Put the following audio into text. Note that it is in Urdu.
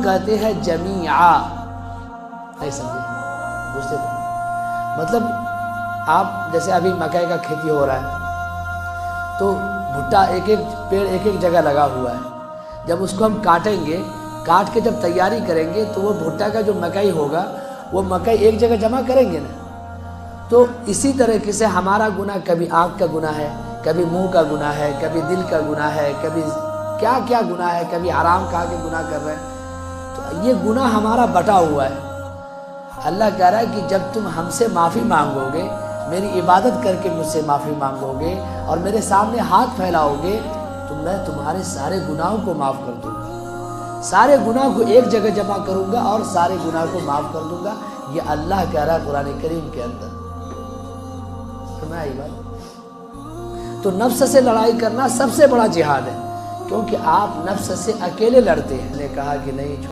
کہتے ہیں جمیعا، نہیں سمجھے؟ بوجھتے تو مطلب آپ جیسے ابھی مکئی کا کھیتی ہو رہا ہے تو بھٹا ایک ایک پیڑ ایک ایک جگہ لگا ہوا ہے، جب اس کو ہم کاٹیں گے، کاٹ کے جب تیاری کریں گے تو وہ بھٹا کا جو مکئی ہوگا وہ مکئی ایک جگہ جمع کریں گے نا۔ تو اسی طریقے سے ہمارا گناہ کبھی آنکھ کا گناہ ہے، کبھی منہ کا گناہ ہے، کبھی دل کا گناہ ہے، کبھی کیا کیا گناہ ہے، کبھی حرام کھا کے گناہ کر رہے ہیں، تو یہ گناہ ہمارا بٹا ہوا ہے۔ اللہ کہہ رہا ہے کہ جب تم ہم سے معافی مانگو گے، میری عبادت کر کے مجھ سے معافی مانگو گے اور میرے سامنے ہاتھ پھیلاؤ گے تو میں تمہارے سارے گناہوں کو معاف کر دوں گا، سارے گناہ کو ایک جگہ جمع کروں گا اور سارے گناہ کو معاف کر دوں گا۔ یہ اللہ کہہ رہا ہے قرآن کریم کے اندر، سنا ہے یہ بات؟ تو نفس سے لڑائی کرنا سب سے بڑا جہاد ہے، کیونکہ آپ نفس سے اکیلے لڑتے ہیں۔ نے کہا کہ نہیں